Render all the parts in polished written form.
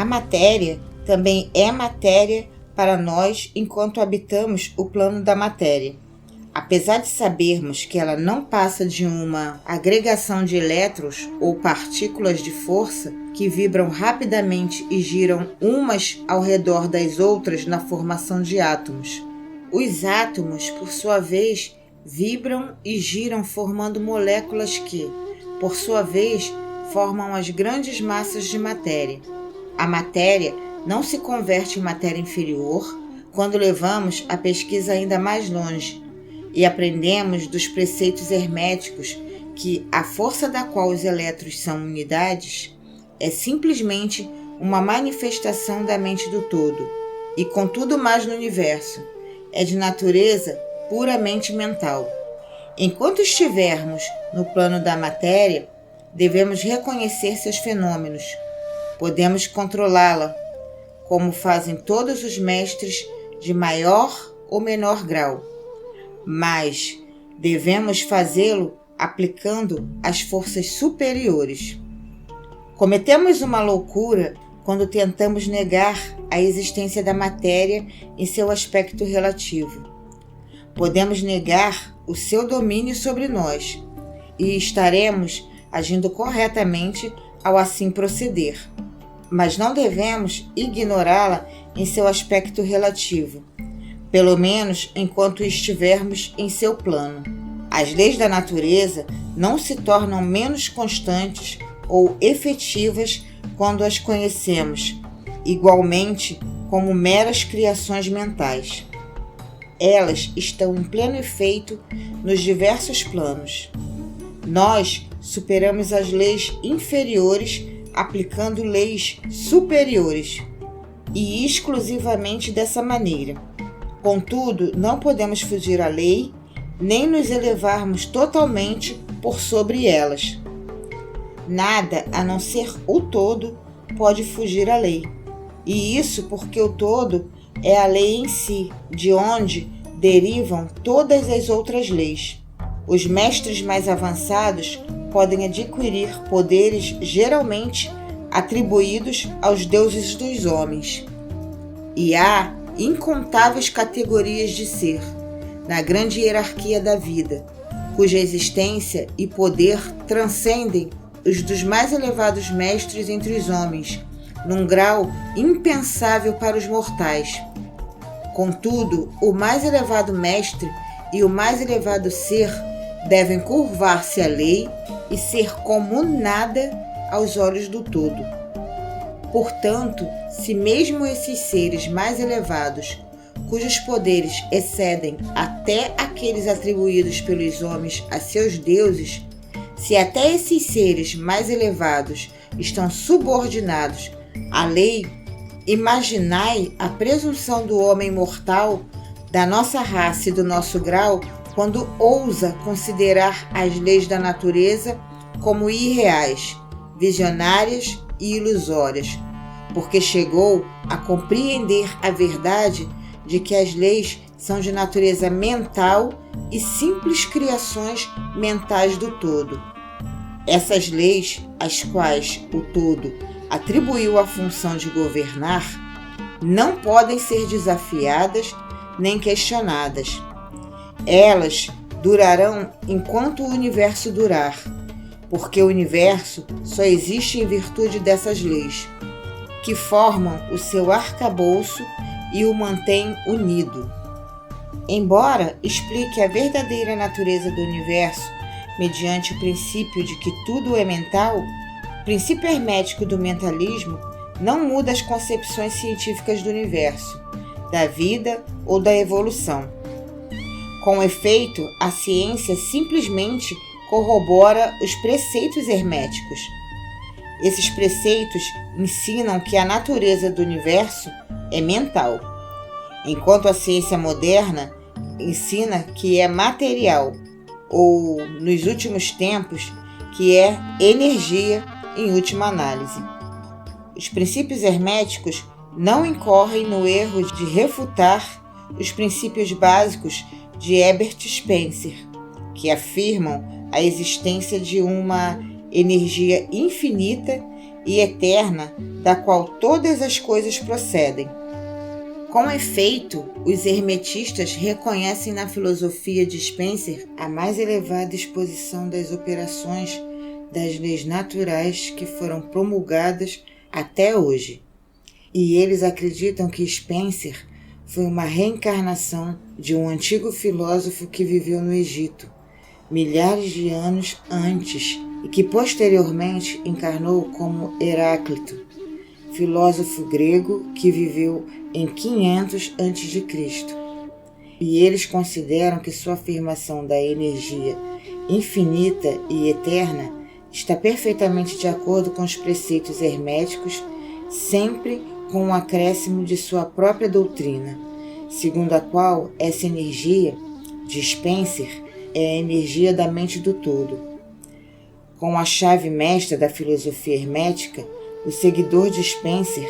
A matéria também é matéria para nós enquanto habitamos o plano da matéria. Apesar de sabermos que ela não passa de uma agregação de elétrons ou partículas de força que vibram rapidamente e giram umas ao redor das outras na formação de átomos. Os átomos, por sua vez, vibram e giram formando moléculas que, por sua vez, formam as grandes massas de matéria. A matéria não se converte em matéria inferior quando levamos a pesquisa ainda mais longe e aprendemos dos preceitos herméticos que a força da qual os elétrons são unidades é simplesmente uma manifestação da mente do todo e, com tudo mais no universo, é de natureza puramente mental. Enquanto estivermos no plano da matéria, devemos reconhecer seus fenômenos. Podemos controlá-la, como fazem todos os mestres de maior ou menor grau, mas devemos fazê-lo aplicando as forças superiores. Cometemos uma loucura quando tentamos negar a existência da matéria em seu aspecto relativo. Podemos negar o seu domínio sobre nós e estaremos agindo corretamente ao assim proceder, mas não devemos ignorá-la em seu aspecto relativo, pelo menos enquanto estivermos em seu plano. As leis da natureza não se tornam menos constantes ou efetivas quando as conhecemos, igualmente como meras criações mentais. Elas estão em pleno efeito nos diversos planos. Nós superamos as leis inferiores aplicando leis superiores, e exclusivamente dessa maneira. Contudo, não podemos fugir à lei, nem nos elevarmos totalmente por sobre elas. Nada, a não ser o todo, pode fugir à lei. E isso porque o todo é a lei em si, de onde derivam todas as outras leis. Os mestres mais avançados podem adquirir poderes geralmente atribuídos aos deuses dos homens. E há incontáveis categorias de ser, na grande hierarquia da vida, cuja existência e poder transcendem os dos mais elevados mestres entre os homens, num grau impensável para os mortais. Contudo, o mais elevado mestre e o mais elevado ser devem curvar-se à lei e ser como nada aos olhos do todo. Portanto, se mesmo esses seres mais elevados, cujos poderes excedem até aqueles atribuídos pelos homens a seus deuses, se até esses seres mais elevados estão subordinados à lei, imaginai a presunção do homem mortal, da nossa raça e do nosso grau, quando ousa considerar as leis da natureza como irreais, visionárias e ilusórias, porque chegou a compreender a verdade de que as leis são de natureza mental e simples criações mentais do todo. Essas leis, às quais o todo atribuiu a função de governar, não podem ser desafiadas nem questionadas. Elas durarão enquanto o universo durar, porque o universo só existe em virtude dessas leis, que formam o seu arcabouço e o mantêm unido. Embora explique a verdadeira natureza do universo mediante o princípio de que tudo é mental, o princípio hermético do mentalismo não muda as concepções científicas do universo, da vida ou da evolução. Com efeito, a ciência simplesmente corrobora os preceitos herméticos. Esses preceitos ensinam que a natureza do universo é mental, enquanto a ciência moderna ensina que é material, ou, nos últimos tempos, que é energia em última análise. Os princípios herméticos não incorrem no erro de refutar os princípios básicos de Herbert Spencer, que afirmam a existência de uma energia infinita e eterna, da qual todas as coisas procedem. Com efeito, os hermetistas reconhecem na filosofia de Spencer a mais elevada exposição das operações das leis naturais que foram promulgadas até hoje. E eles acreditam que Spencer foi uma reencarnação de um antigo filósofo que viveu no Egito, milhares de anos antes, e que posteriormente encarnou como Heráclito, filósofo grego que viveu em 500 a.C. E eles consideram que sua afirmação da energia infinita e eterna está perfeitamente de acordo com os preceitos herméticos, sempre com um acréscimo de sua própria doutrina, segundo a qual essa energia, de Spencer, é a energia da mente do todo. Com a chave mestra da filosofia hermética, o seguidor de Spencer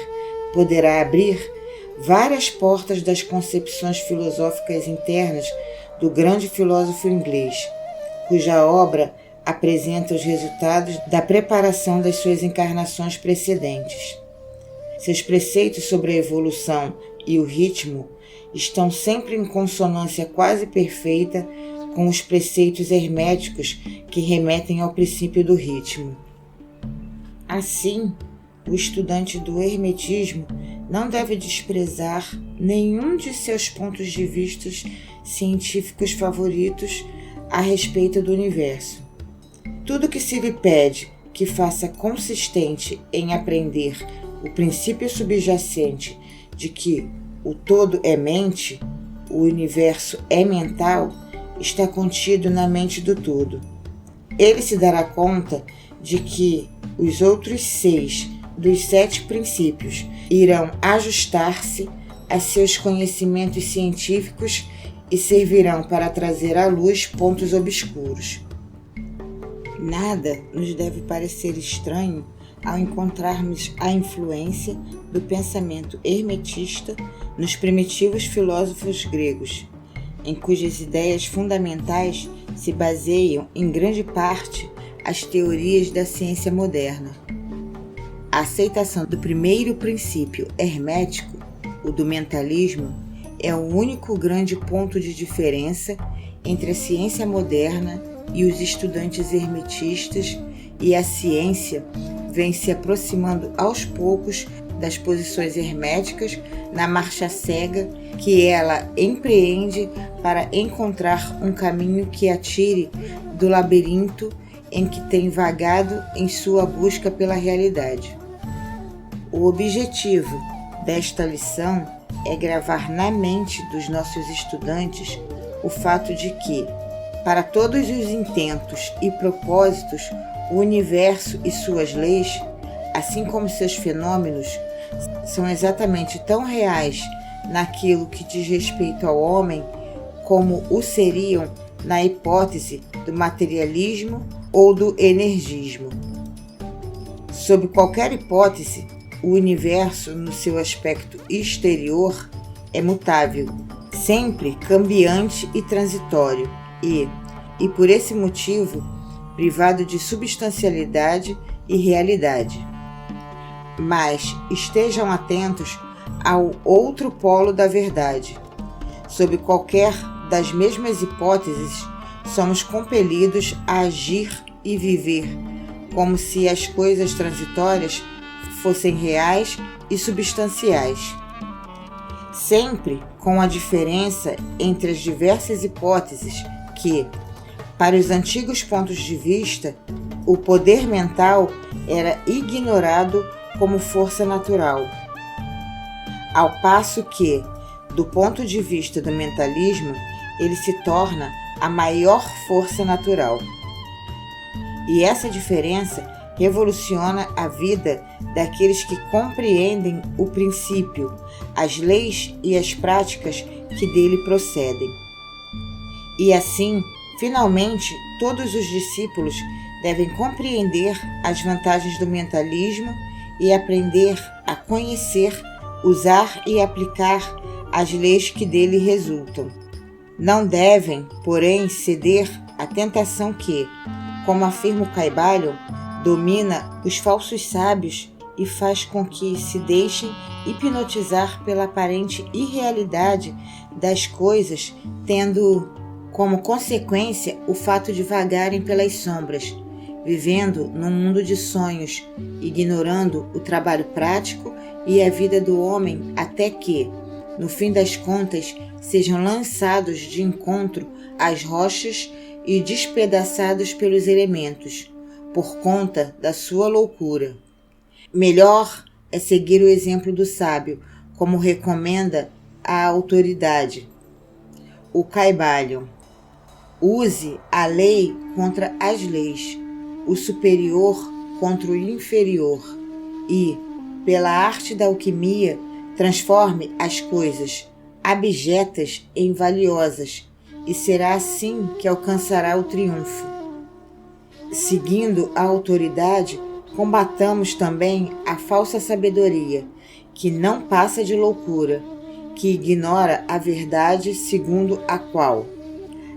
poderá abrir várias portas das concepções filosóficas internas do grande filósofo inglês, cuja obra apresenta os resultados da preparação das suas encarnações precedentes. Seus preceitos sobre a evolução e o ritmo estão sempre em consonância quase perfeita com os preceitos herméticos que remetem ao princípio do ritmo. Assim, o estudante do hermetismo não deve desprezar nenhum de seus pontos de vista científicos favoritos a respeito do universo. Tudo que se lhe pede que faça consistente em aprender o princípio subjacente de que o todo é mente, o universo é mental, está contido na mente do todo. Ele se dará conta de que os outros 6 dos 7 princípios irão ajustar-se a seus conhecimentos científicos e servirão para trazer à luz pontos obscuros. Nada nos deve parecer estranho ao encontrarmos a influência do pensamento hermetista nos primitivos filósofos gregos, em cujas ideias fundamentais se baseiam em grande parte as teorias da ciência moderna. A aceitação do primeiro princípio hermético, o do mentalismo, é o único grande ponto de diferença entre a ciência moderna e os estudantes hermetistas, e a ciência vem se aproximando aos poucos das posições herméticas na marcha cega que ela empreende para encontrar um caminho que a tire do labirinto em que tem vagado em sua busca pela realidade. O objetivo desta lição é gravar na mente dos nossos estudantes o fato de que, para todos os intentos e propósitos, o universo e suas leis, assim como seus fenômenos, são exatamente tão reais naquilo que diz respeito ao homem como o seriam na hipótese do materialismo ou do energismo. Sob qualquer hipótese, o universo, no seu aspecto exterior, é mutável, sempre cambiante e transitório, e por esse motivo, privado de substancialidade e realidade. Mas estejam atentos ao outro polo da verdade. Sob qualquer das mesmas hipóteses, somos compelidos a agir e viver como se as coisas transitórias fossem reais e substanciais. Sempre com a diferença entre as diversas hipóteses que, para os antigos pontos de vista, o poder mental era ignorado como força natural, ao passo que, do ponto de vista do mentalismo, ele se torna a maior força natural. E essa diferença revoluciona a vida daqueles que compreendem o princípio, as leis e as práticas que dele procedem. E assim, finalmente, todos os discípulos devem compreender as vantagens do mentalismo e aprender a conhecer, usar e aplicar as leis que dele resultam. Não devem, porém, ceder à tentação que, como afirma o Caibalion, domina os falsos sábios e faz com que se deixem hipnotizar pela aparente irrealidade das coisas, tendo como consequência o fato de vagarem pelas sombras, vivendo num mundo de sonhos, ignorando o trabalho prático e a vida do homem, até que, no fim das contas, sejam lançados de encontro às rochas e despedaçados pelos elementos, por conta da sua loucura. Melhor é seguir o exemplo do sábio, como recomenda a autoridade, o Caibalion. Use a lei contra as leis, o superior contra o inferior e, pela arte da alquimia, transforme as coisas abjetas em valiosas, e será assim que alcançará o triunfo. Seguindo a autoridade, combatamos também a falsa sabedoria, que não passa de loucura, que ignora a verdade segundo a qual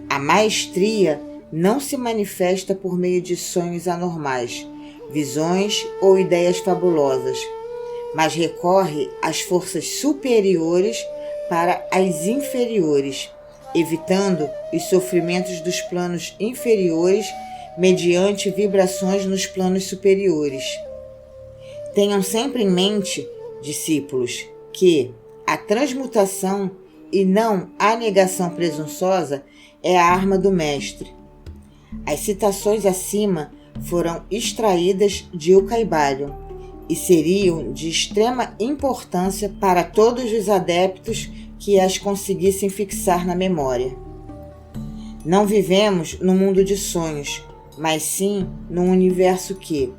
a maestria não se manifesta por meio de sonhos anormais, visões ou ideias fabulosas, mas recorre às forças superiores para as inferiores, evitando os sofrimentos dos planos inferiores mediante vibrações nos planos superiores. Tenham sempre em mente, discípulos, que a transmutação e não a negação presunçosa é a arma do mestre. As citações acima foram extraídas de O Caibalion e seriam de extrema importância para todos os adeptos que as conseguissem fixar na memória. Não vivemos no mundo de sonhos, mas sim num universo que,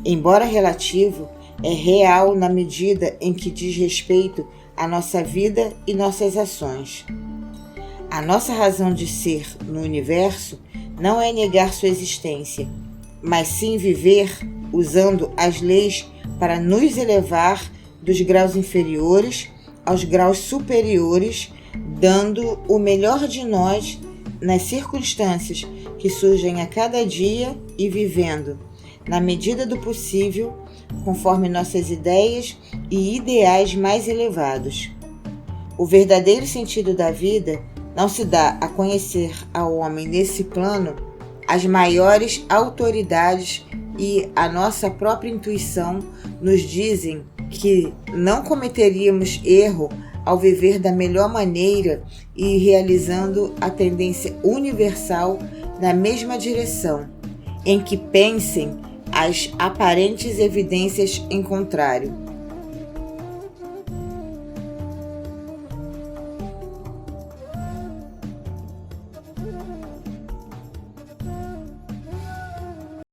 embora relativo, é real na medida em que diz respeito à nossa vida e nossas ações. A nossa razão de ser no universo não é negar sua existência, mas sim viver usando as leis para nos elevar dos graus inferiores aos graus superiores, dando o melhor de nós nas circunstâncias que surgem a cada dia e vivendo, na medida do possível, conforme nossas ideias e ideais mais elevados. O verdadeiro sentido da vida não se dá a conhecer ao homem nesse plano as maiores autoridades e a nossa própria intuição nos dizem que não cometeríamos erro ao viver da melhor maneira e realizando a tendência universal na mesma direção, em que pensem as aparentes evidências em contrário.